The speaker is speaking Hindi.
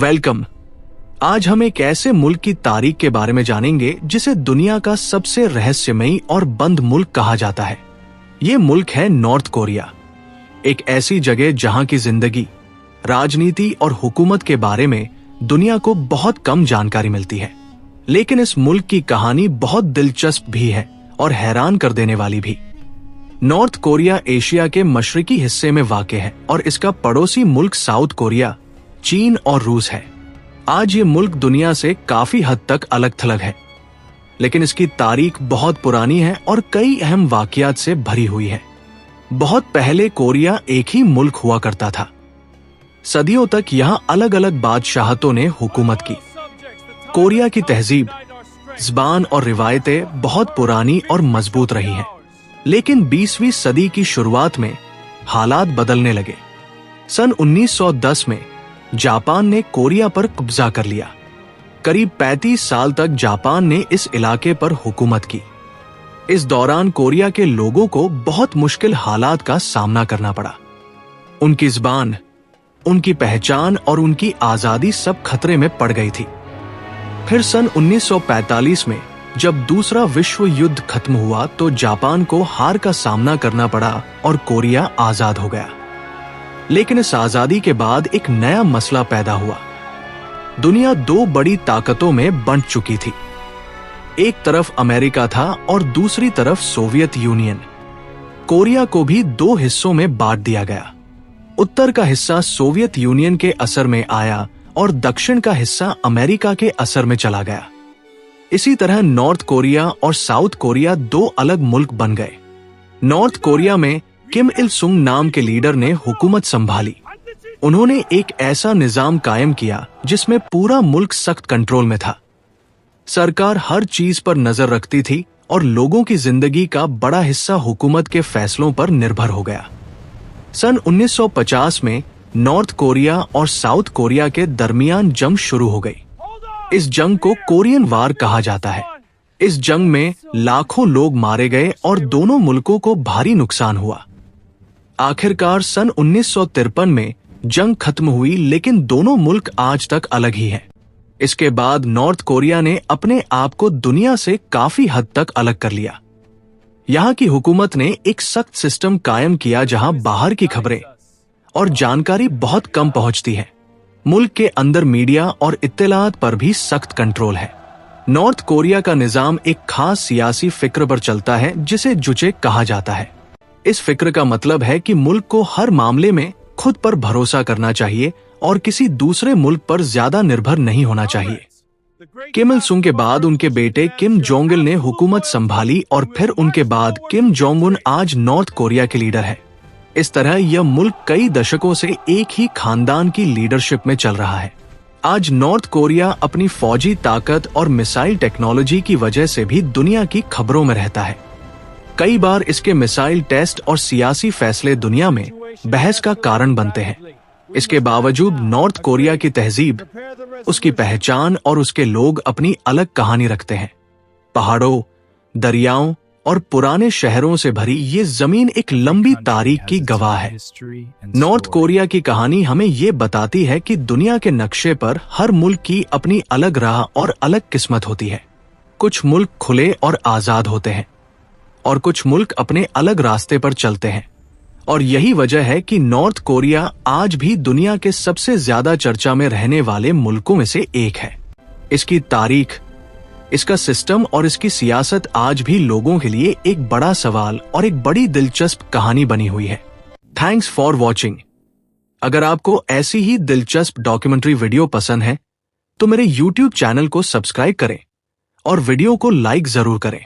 वेलकम। आज हम एक ऐसे मुल्क की तारीख के बारे में जानेंगे जिसे दुनिया का सबसे रहस्यमयी और बंद मुल्क कहा जाता है। ये मुल्क है नॉर्थ कोरिया, एक ऐसी जगह जहां की जिंदगी, राजनीति और हुकूमत के बारे में दुनिया को बहुत कम जानकारी मिलती है। लेकिन इस मुल्क की कहानी बहुत दिलचस्प भी है और हैरान कर देने वाली भी। नॉर्थ कोरिया एशिया के मशरकी हिस्से में वाक़ है और इसका पड़ोसी मुल्क साउथ कोरिया, चीन और रूस है। आज ये मुल्क दुनिया से काफी हद तक अलग थलग है, लेकिन इसकी तारीख बहुत पुरानी है और कई अहम वाकयात से भरी हुई है। बहुत पहले कोरिया एक ही मुल्क हुआ करता था। सदियों तक यहाँ अलग अलग बादशाहतों ने हुकूमत की। कोरिया की तहजीब, ज़बान और रिवायतें बहुत पुरानी और मजबूत रही हैं। लेकिन 20वीं सदी की शुरुआत में हालात बदलने लगे। सन 1910 में जापान ने कोरिया पर कब्जा कर लिया। करीब 35 साल तक जापान ने इस इलाके पर हुकूमत की। इस दौरान कोरिया के लोगों को बहुत मुश्किल हालात का सामना करना पड़ा। उनकी ज़बान, उनकी पहचान और उनकी आज़ादी सब खतरे में पड़ गई थी। फिर सन 1945 में जब दूसरा विश्व युद्ध खत्म हुआ तो जापान को हार का सामना करना पड़ा और कोरिया आजाद हो गया। लेकिन इस आजादी के बाद एक नया मसला पैदा हुआ। दुनिया दो बड़ी ताकतों में बंट चुकी थी। एक तरफ अमेरिका था और दूसरी तरफ सोवियत यूनियन। कोरिया को भी दो हिस्सों में बांट दिया गया। उत्तर का हिस्सा सोवियत यूनियन के असर में आया और दक्षिण का हिस्सा अमेरिका के असर में चला गया। इसी तरह नॉर्थ कोरिया और साउथ कोरिया दो अलग मुल्क बन गए। नॉर्थ कोरिया में किम इल सुंग नाम के लीडर ने हुकूमत संभाली। उन्होंने एक ऐसा निजाम कायम किया जिसमें पूरा मुल्क सख्त कंट्रोल में था। सरकार हर चीज पर नजर रखती थी और लोगों की जिंदगी का बड़ा हिस्सा हुकूमत के फैसलों पर निर्भर हो गया। सन 1950 में नॉर्थ कोरिया और साउथ कोरिया के दरमियान जंग शुरू हो गई। इस जंग को कोरियन वार कहा जाता है। इस जंग में लाखों लोग मारे गए और दोनों मुल्कों को भारी नुकसान हुआ। आखिरकार सन 1953 में जंग खत्म हुई, लेकिन दोनों मुल्क आज तक अलग ही हैं। इसके बाद नॉर्थ कोरिया ने अपने आप को दुनिया से काफी हद तक अलग कर लिया। यहाँ की हुकूमत ने एक सख्त सिस्टम कायम किया जहाँ बाहर की खबरें और जानकारी बहुत कम पहुंचती है। मुल्क के अंदर मीडिया और इत्तलात पर भी सख्त कंट्रोल है। नॉर्थ कोरिया का निजाम एक खास सियासी फिक्र पर चलता है जिसे जुचे कहा जाता है। इस फिक्र का मतलब है कि मुल्क को हर मामले में खुद पर भरोसा करना चाहिए और किसी दूसरे मुल्क पर ज्यादा निर्भर नहीं होना चाहिए। किम इल सुंग के बाद उनके बेटे किम जोंग इल ने हुकूमत संभाली और फिर उनके बाद किम जोंग उन आज नॉर्थ कोरिया के लीडर है। इस तरह यह मुल्क कई दशकों से एक ही खानदान की लीडरशिप में चल रहा है। आज नॉर्थ कोरिया अपनी फौजी ताकत और मिसाइल टेक्नोलॉजी की वजह से भी दुनिया की खबरों में रहता है। कई बार इसके मिसाइल टेस्ट और सियासी फैसले दुनिया में बहस का कारण बनते हैं। इसके बावजूद नॉर्थ कोरिया की तहजीब, उसकी पहचान और उसके लोग अपनी अलग कहानी रखते हैं। पहाड़ों, दरियाओं और पुराने शहरों से भरी ये जमीन एक लंबी तारीख की गवाह है। नॉर्थ कोरिया की कहानी हमें ये बताती है कि दुनिया के नक्शे पर हर मुल्क की अपनी अलग राह और अलग किस्मत होती है। कुछ मुल्क खुले और आजाद होते हैं और कुछ मुल्क अपने अलग रास्ते पर चलते हैं। और यही वजह है कि नॉर्थ कोरिया आज भी दुनिया के सबसे ज्यादा चर्चा में रहने वाले मुल्कों में से एक है। इसकी तारीख, इसका सिस्टम और इसकी सियासत आज भी लोगों के लिए एक बड़ा सवाल और एक बड़ी दिलचस्प कहानी बनी हुई है। Thanks for watching. अगर आपको ऐसी ही दिलचस्प डॉक्यूमेंट्री वीडियो पसंद है तो मेरे YouTube चैनल को सब्सक्राइब करें और वीडियो को लाइक जरूर करें।